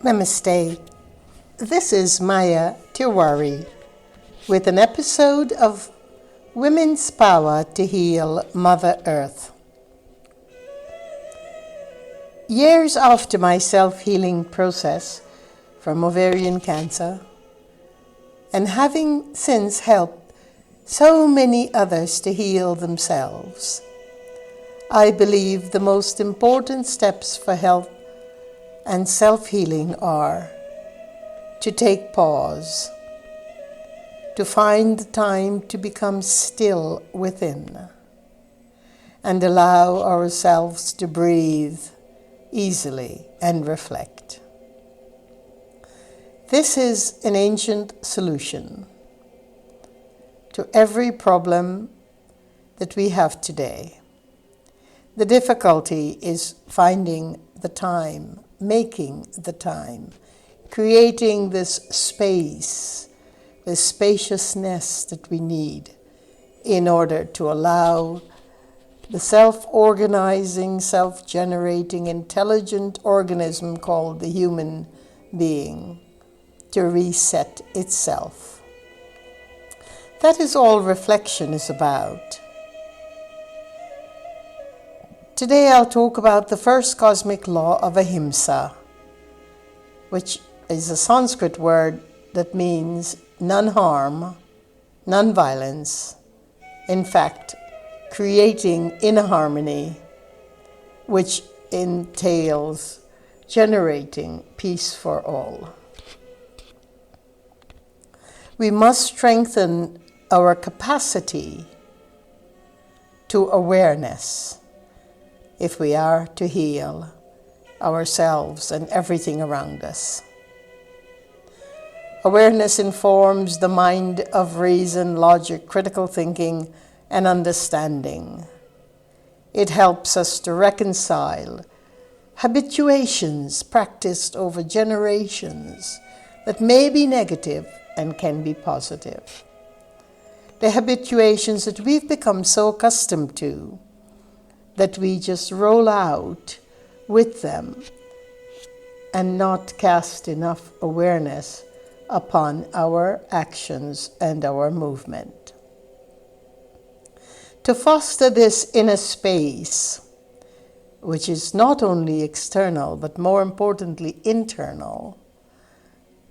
Namaste. This is Maya Tiwari with an episode of Women's Power to Heal Mother Earth. Years after my self-healing process from ovarian cancer, and having since helped so many others to heal themselves, I believe the most important steps for health and self-healing are to take pause, to find the time to become still within, and allow ourselves to breathe easily and reflect. This is an ancient solution to every problem that we have today. The difficulty is finding the time, making the time, creating this space, this spaciousness that we need in order to allow the self-organizing, self-generating, intelligent organism called the human being to reset itself. That is all reflection is about. Today I'll talk about the first cosmic law of ahimsa, which is a Sanskrit word that means non-harm, non-violence, in fact, creating inner harmony, which entails generating peace for all. We must strengthen our capacity to awareness if we are to heal ourselves and everything around us. Awareness informs the mind of reason, logic, critical thinking, and understanding. It helps us to reconcile habituations practiced over generations that may be negative and can be positive. The habituations that we've become so accustomed to that we just roll out with them and not cast enough awareness upon our actions and our movement. To foster this inner space, which is not only external but more importantly internal,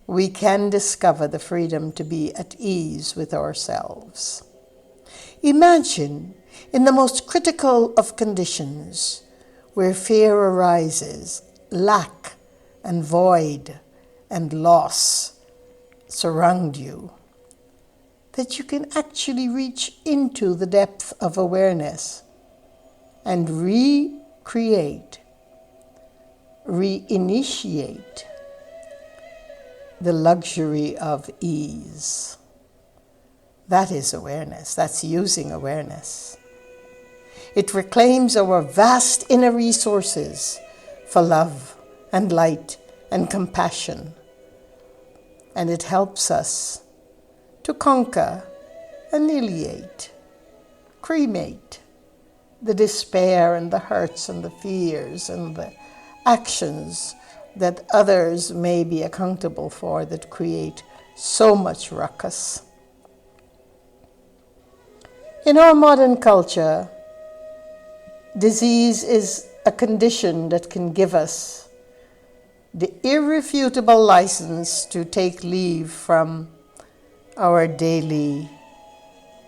we can discover the freedom to be at ease with ourselves. Imagine in the most critical of conditions, where fear arises, lack and void and loss surround you, that you can actually reach into the depth of awareness and recreate, reinitiate the luxury of ease. That is awareness. That's using awareness. It reclaims our vast inner resources for love and light and compassion. And it helps us to conquer, annihilate, cremate the despair and the hurts and the fears and the actions that others may be accountable for that create so much ruckus. In our modern culture, disease is a condition that can give us the irrefutable license to take leave from our daily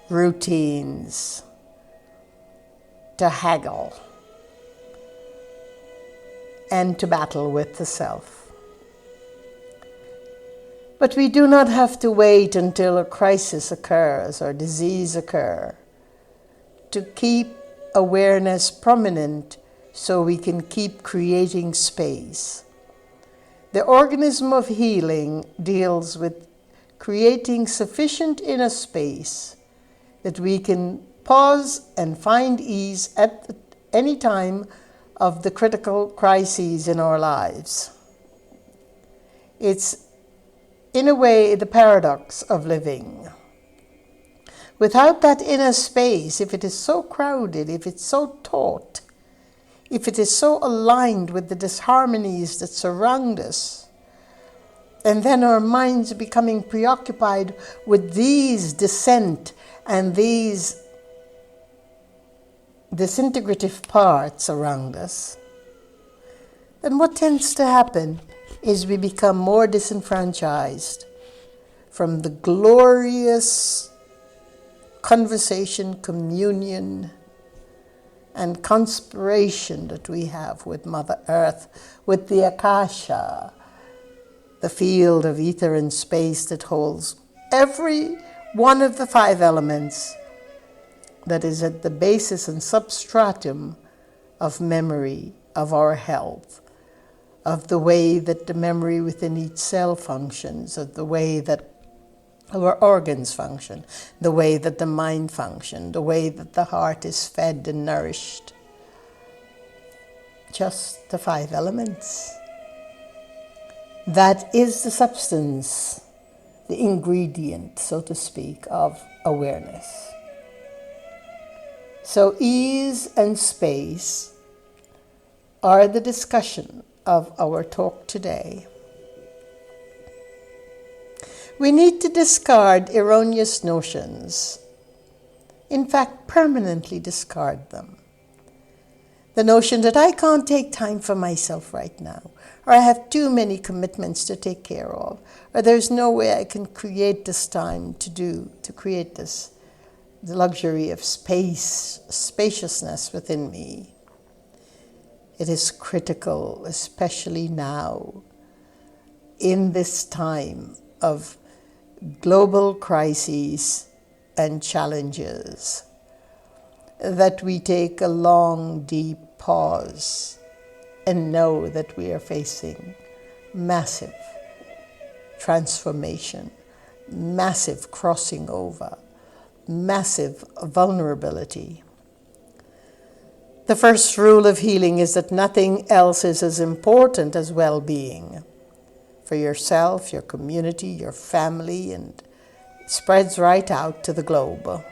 routines, to haggle, and to battle with the self. But we do not have to wait until a crisis occurs or disease occurs to keep awareness prominent so we can keep creating space. The organism of healing deals with creating sufficient inner space that we can pause and find ease at any time of the critical crises in our lives. It's, in a way, the paradox of living. Without that inner space, if it is so crowded, if it's so if it is so aligned with the disharmonies that surround us, And then our minds becoming preoccupied with these dissent and these disintegrative parts around us, then what tends to happen is we become more disenfranchised from the glorious conversation, communion, and conspiration that we have with Mother Earth, with the Akasha, the field of ether and space that holds every one of the 5 elements that is at the basis and substratum of memory, of our health, of the way that the memory within each cell functions, of the way that our organs function, the way that the mind functions, the way that the heart is fed and nourished. Just the 5 elements. That is the substance, the ingredient, so to speak, of awareness. So ease and space are the discussion of our talk today. We need to discard erroneous notions. In fact, permanently discard them. The notion that I can't take time for myself right now, or I have too many commitments to take care of, or there's no way I can create this time to create this, the luxury of spaciousness within me. It is critical, especially now, in this time of global crises and challenges, that we take a long, deep pause and know that we are facing massive transformation, massive crossing over, massive vulnerability. The first rule of healing is that nothing else is as important as well-being for yourself, your community, your family, and it spreads right out to the globe,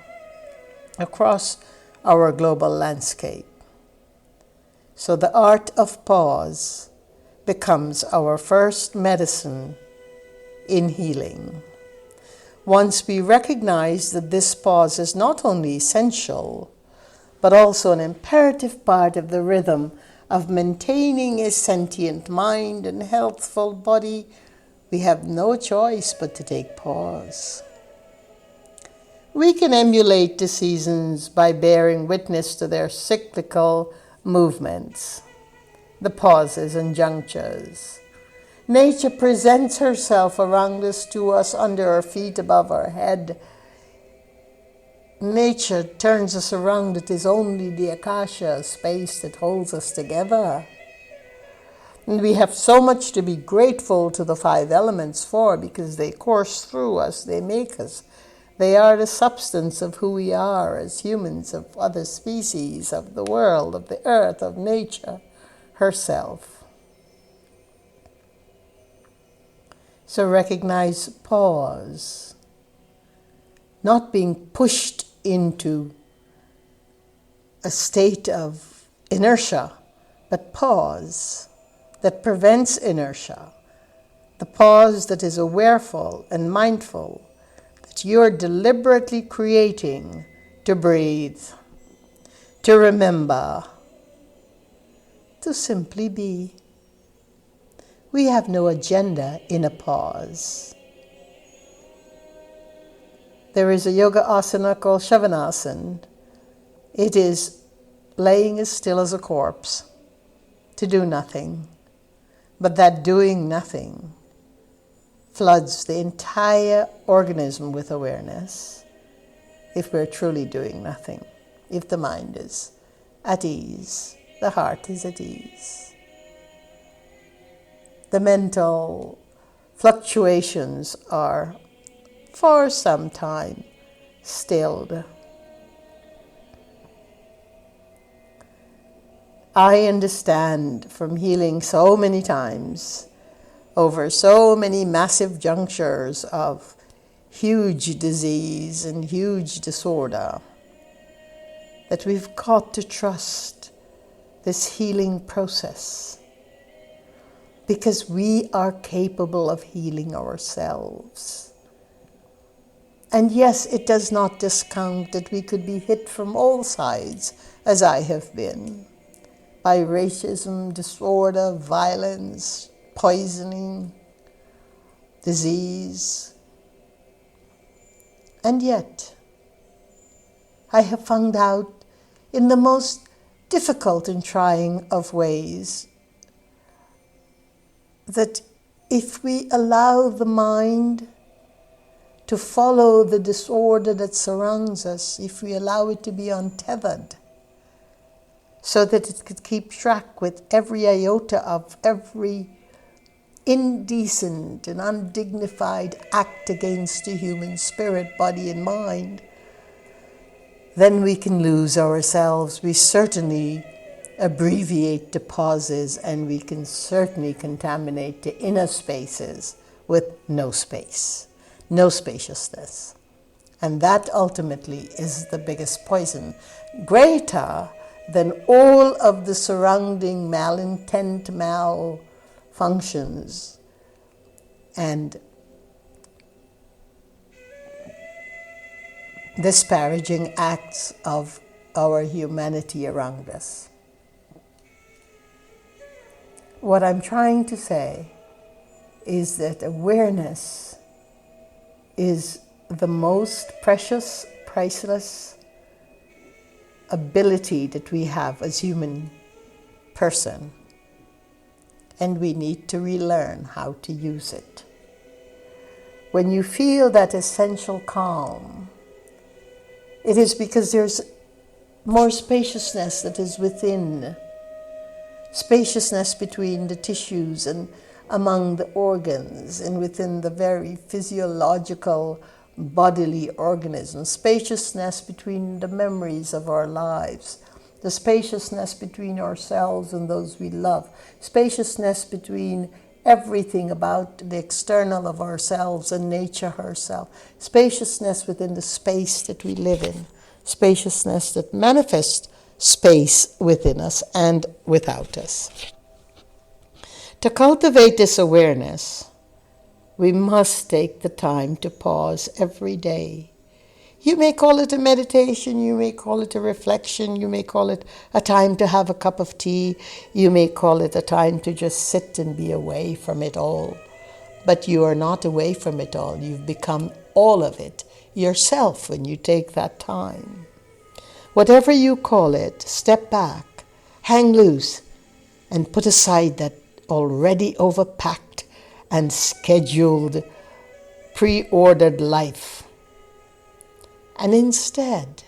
across our global landscape. So the art of pause becomes our first medicine in healing. Once we recognize that this pause is not only essential, but also an imperative part of the rhythm of maintaining a sentient mind and healthful body, we have no choice but to take pause. We can emulate the seasons by bearing witness to their cyclical movements, the pauses and junctures. Nature presents herself around us, to us, under our feet, above our head. Nature turns us around. It is only the Akasha space that holds us together. And we have so much to be grateful to the 5 elements for, because they course through us, they make us. They are the substance of who we are as humans, of other species, of the world, of the earth, of nature herself. So recognize pause, not being pushed into a state of inertia, but pause that prevents inertia, the pause that is awareful and mindful, that you're deliberately creating to breathe, to remember, to simply be. We have no agenda in a pause. There is a yoga asana called Shavasana. It is laying as still as a corpse, to do nothing. But that doing nothing floods the entire organism with awareness if we're truly doing nothing, if the mind is at ease, the heart is at ease. The mental fluctuations are for some time stilled. I understand from healing so many times over so many massive junctures of huge disease and huge disorder that we've got to trust this healing process. because we are capable of healing ourselves. And yes, it does not discount that we could be hit from all sides, as I have been, by racism, disorder, violence, poisoning, disease. And yet, I have found out in the most difficult and trying of ways that if we allow the mind to follow the disorder that surrounds us, if we allow it to be untethered, so that it could keep track with every iota of every indecent and undignified act against the human spirit, body, and mind, then we can lose ourselves. We certainly abbreviate the pauses, and we can certainly contaminate the inner spaces with no space, no spaciousness. And that ultimately is the biggest poison, greater than all of the surrounding malintent, malfunctions, and disparaging acts of our humanity around us. What I'm trying to say is that awareness is the most precious, priceless ability that we have as human person, and we need to relearn how to use it. When you feel that essential calm, it is because there's more spaciousness that is within, spaciousness between the tissues and among the organs and within the very physiological bodily organisms, spaciousness between the memories of our lives, the spaciousness between ourselves and those we love, spaciousness between everything about the external of ourselves and nature herself, spaciousness within the space that we live in, spaciousness that manifests space within us and without us. To cultivate this awareness, we must take the time to pause every day. You may call it a meditation, you may call it a reflection, you may call it a time to have a cup of tea, you may call it a time to just sit and be away from it all. But you are not away from it all. You've become all of it yourself when you take that time. Whatever you call it, step back, hang loose, and put aside that already overpacked and scheduled, pre-ordered life. And instead,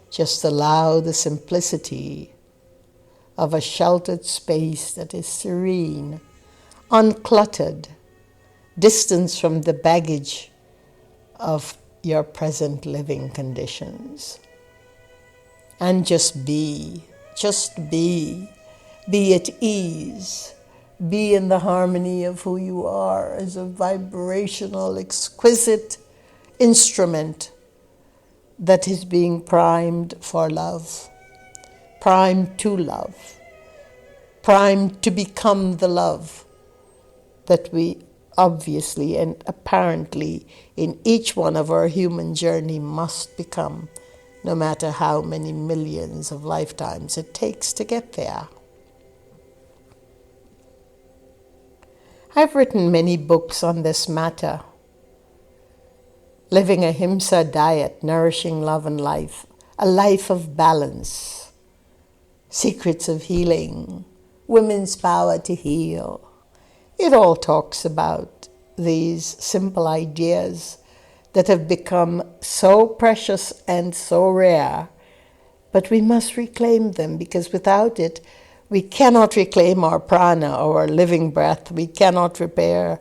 just allow the simplicity of a sheltered space that is serene, uncluttered, distanced from the baggage of your present living conditions. And just be at ease, be in the harmony of who you are as a vibrational, exquisite instrument that is being primed for love, primed to love, primed to become the love that we obviously and apparently in each one of our human journey must become, no matter how many millions of lifetimes it takes to get there. I've written many books on this matter. Living a Himsa diet, nourishing love and life, a life of balance, secrets of healing, women's power to heal. It all talks about these simple ideas that have become so precious and so rare, but we must reclaim them, because without it, we cannot reclaim our prana, our living breath. We cannot repair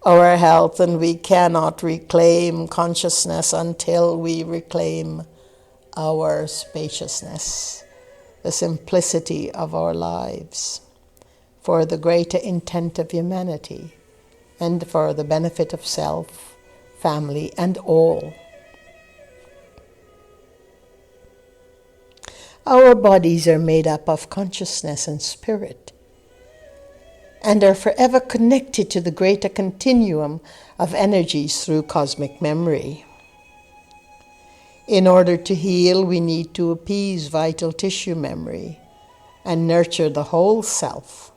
our health, and we cannot reclaim consciousness until we reclaim our spaciousness, the simplicity of our lives, for the greater intent of humanity and for the benefit of self, family, and all. Our bodies are made up of consciousness and spirit. and are forever connected to the greater continuum of energies through cosmic memory. In order to heal, we need to appease vital tissue memory and nurture the whole self.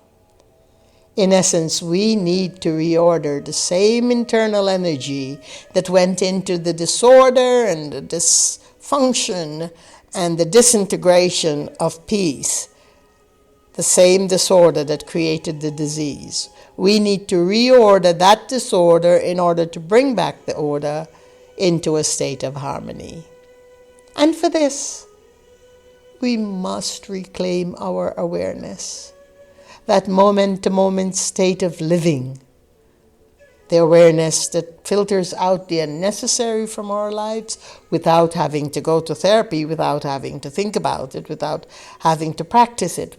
In essence, we need to reorder the same internal energy that went into the disorder and the dysfunction and the disintegration of peace, the same disorder that created the disease. We need to reorder that disorder in order to bring back the order into a state of harmony. And for this, we must reclaim our awareness, that moment-to-moment state of living, the awareness that filters out the unnecessary from our lives without having to go to therapy, without having to think about it, without having to practice it.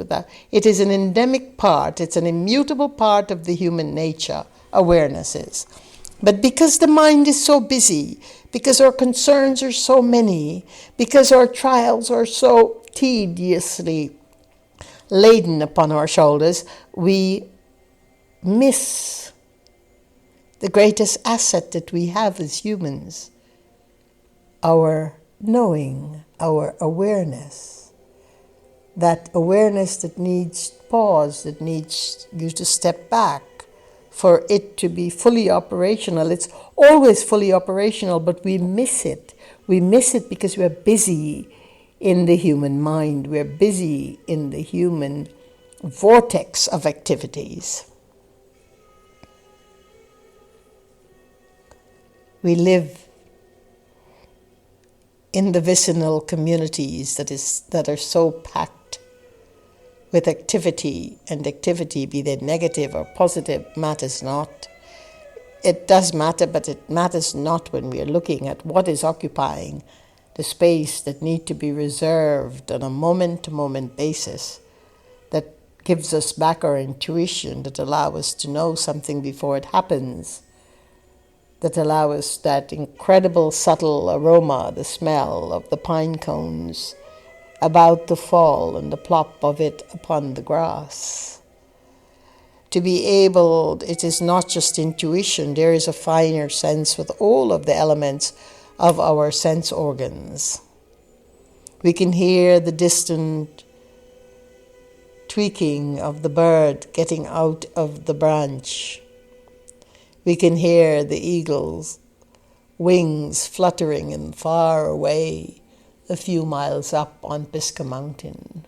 It is an endemic part, it's an immutable part of the human nature, awareness is. But because the mind is so busy, because our concerns are so many, because our trials are so tediously laden upon our shoulders, we miss the greatest asset that we have as humans, our knowing, our awareness. That awareness that needs pause, that needs you to step back for it to be fully operational. It's always fully operational, but we miss it. We miss it because we're busy in the human mind. We're busy in the human vortex of activities. We live in the vicinal communities that are so packed with activity, and activity, be they negative or positive, matters not. It does matter, but it matters not when we are looking at what is occupying the space that need to be reserved on a moment-to-moment basis, that gives us back our intuition, that allow us to know something before it happens, that allow us that incredible subtle aroma, the smell of the pine cones about to fall and the plop of it upon the grass. To be able, it is not just intuition, there is a finer sense with all of the elements of our sense organs. We can hear the distant tweaking of the bird getting out of the branch. We can hear the eagle's wings fluttering and far away, a few miles up on Pisgah Mountain.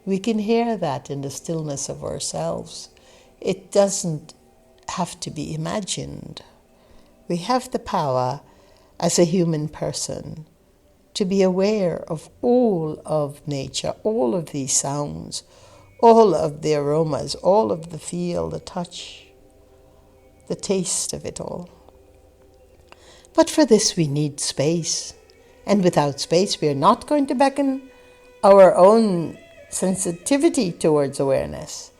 We can hear that in the stillness of ourselves. It doesn't have to be imagined. We have the power as a human person to be aware of all of nature, all of these sounds, all of the aromas, all of the feel, the touch, the taste of it all. But for this we need space. And without space, we are not going to beckon our own sensitivity towards awareness.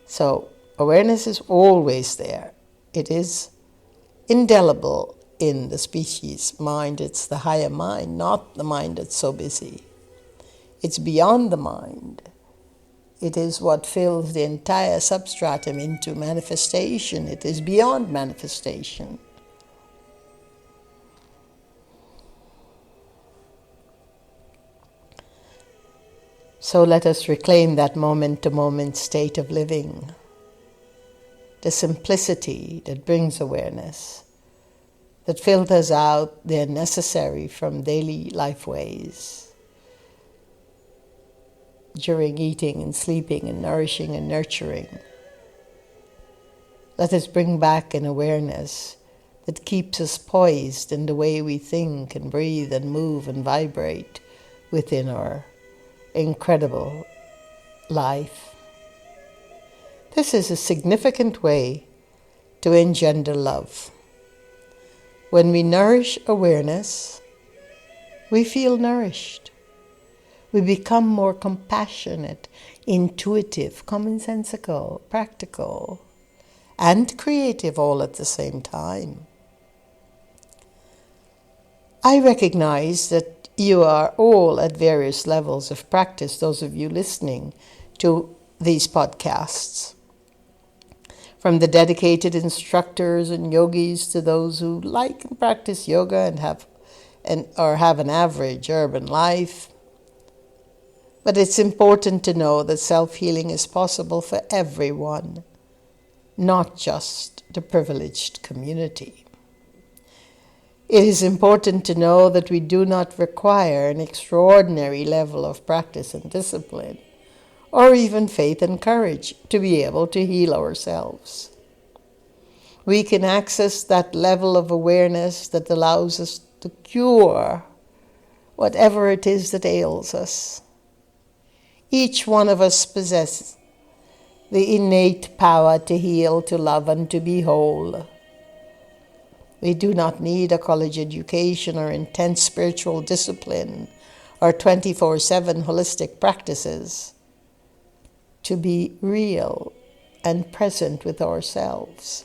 So awareness is always there. It is indelible in the species mind. It's the higher mind, not the mind that's so busy. It's beyond the mind. It is what fills the entire substratum into manifestation. It is beyond manifestation. So let us reclaim that moment-to-moment state of living, the simplicity that brings awareness, that filters out the unnecessary from daily life ways, during eating and sleeping and nourishing and nurturing. Let us bring back an awareness that keeps us poised in the way we think and breathe and move and vibrate within our incredible life. This is a significant way to engender love. When we nourish awareness, we feel nourished. We become more compassionate, intuitive, commonsensical, practical, and creative all at the same time. I recognize that you are all at various levels of practice, those of you listening to these podcasts. from the dedicated instructors and yogis to those who like and practice yoga and have an average urban life. But it's important to know that self-healing is possible for everyone, not just the privileged community. It is important to know that we do not require an extraordinary level of practice and discipline, or even faith and courage to be able to heal ourselves. We can access that level of awareness that allows us to cure whatever it is that ails us. Each one of us possesses the innate power to heal, to love, and to be whole. We do not need a college education or intense spiritual discipline or 24/7 holistic practices to be real and present with ourselves.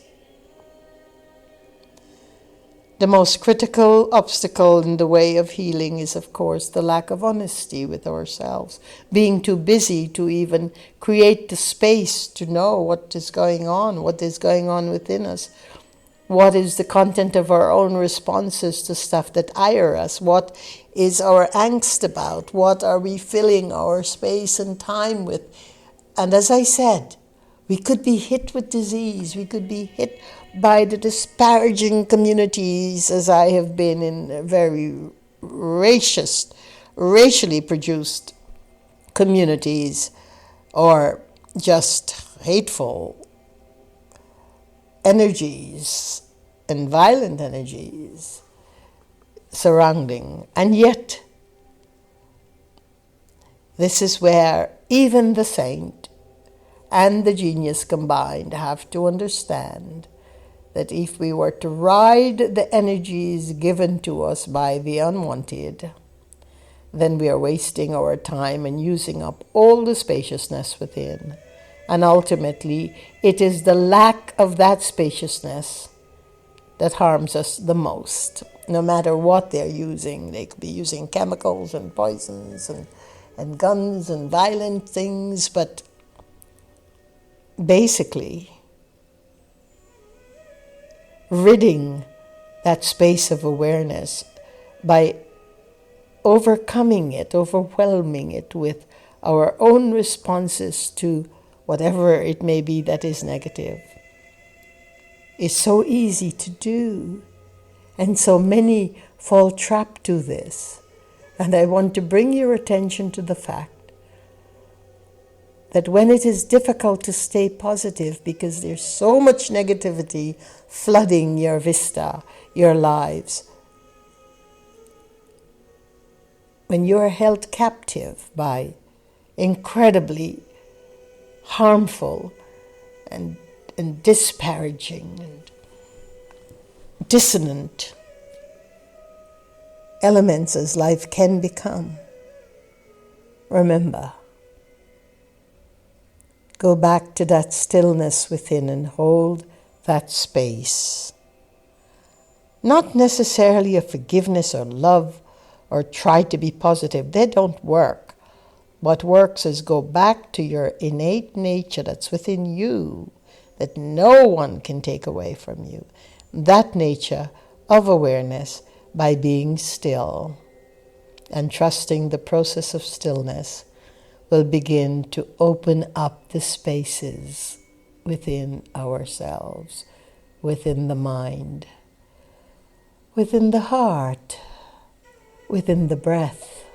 The most critical obstacle in the way of healing is, of course, the lack of honesty with ourselves, being too busy to even create the space to know what is going on within us. What is the content of our own responses to stuff that ire us? What is our angst about? What are we filling our space and time with? And as I said, we could be hit with disease. We could be hit by the disparaging communities, as I have been in very racially produced communities, or just hateful energies and violent energies surrounding. And yet, this is where even the saint and the genius combined have to understand that if we were to ride the energies given to us by the unwanted, then we are wasting our time and using up all the spaciousness within. And ultimately, it is the lack of that spaciousness that harms us the most, no matter what they're using. They could be using chemicals and poisons and guns and violent things, but basically, ridding that space of awareness by overwhelming it with our own responses to whatever it may be that is negative, is so easy to do. And so many fall trapped to this. And I want to bring your attention to the fact that when it is difficult to stay positive because there's so much negativity flooding your vista, your lives, when you are held captive by incredibly harmful and disparaging and dissonant elements as life can become, remember, go back to that stillness within and hold that space. Not necessarily a forgiveness or love or try to be positive. They don't work. What works is go back to your innate nature that's within you, that no one can take away from you. That nature of awareness by being still and trusting the process of stillness will begin to open up the spaces within ourselves, within the mind, within the heart, within the breath,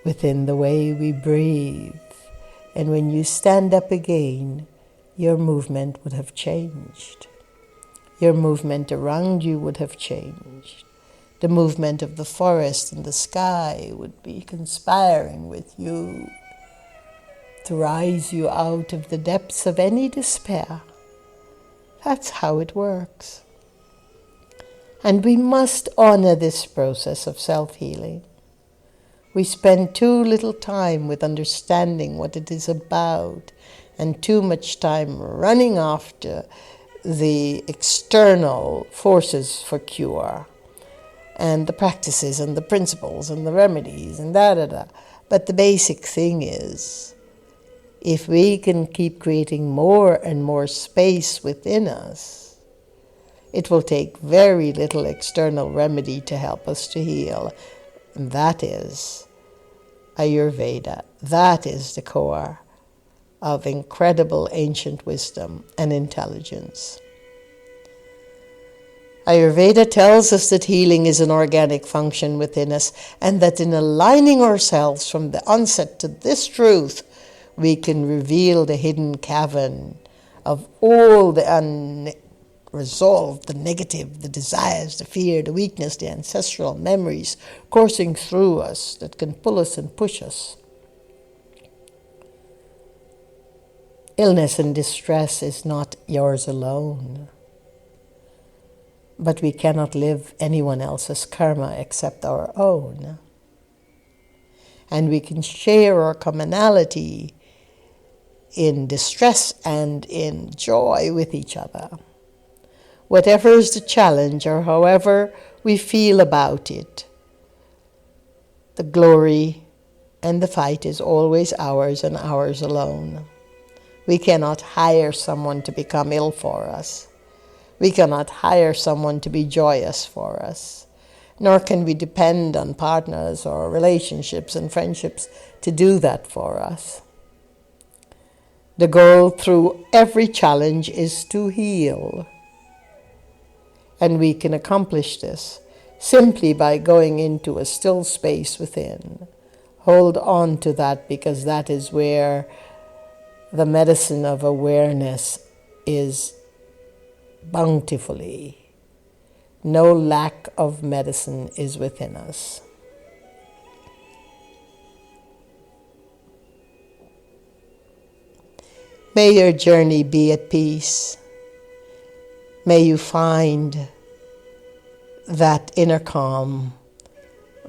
within the way we breathe. And when you stand up again, your movement would have changed. Your movement around you would have changed. The movement of the forest and the sky would be conspiring with you to rise you out of the depths of any despair. That's how it works. And we must honor this process of self-healing. We spend too little time with understanding what it is about and too much time running after the external forces for cure and the practices and the principles and the remedies and da-da-da. But the basic thing is, if we can keep creating more and more space within us, it will take very little external remedy to help us to heal. And that is Ayurveda. That is the core of incredible ancient wisdom and intelligence. Ayurveda tells us that healing is an organic function within us, and that in aligning ourselves from the onset to this truth, we can reveal the hidden cavern of all the unresolved, the negative, the desires, the fear, the weakness, the ancestral memories coursing through us that can pull us and push us. Illness and distress is not yours alone. But we cannot live anyone else's karma except our own. And we can share our commonality in distress and in joy with each other. Whatever is the challenge, or however we feel about it, the glory and the fight is always ours and ours alone. We cannot hire someone to become ill for us. We cannot hire someone to be joyous for us, nor can we depend on partners or relationships and friendships to do that for us. The goal through every challenge is to heal. And we can accomplish this simply by going into a still space within. Hold on to that, because that is where the medicine of awareness is bountifully. No lack of medicine is within us. May your journey be at peace. May you find that inner calm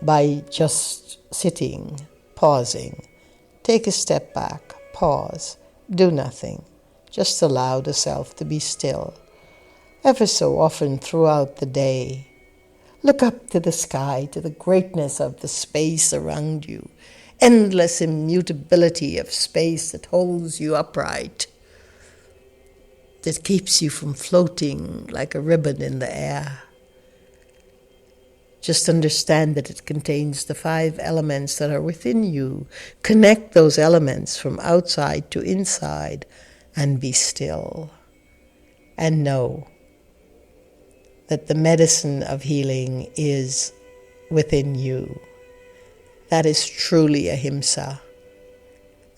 by just sitting, pausing. Take a step back, pause, do nothing. Just allow the self to be still. Ever so often throughout the day, look up to the sky, to the greatness of the space around you, endless immutability of space that holds you upright, that keeps you from floating like a ribbon in the air. Just understand that it contains the 5 elements that are within you. Connect those elements from outside to inside and be still. And know that the medicine of healing is within you. That is truly ahimsa.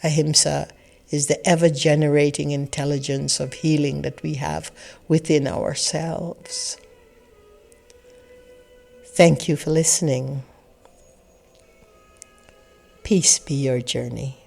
Ahimsa is the ever-generating intelligence of healing that we have within ourselves. Thank you for listening. Peace be your journey.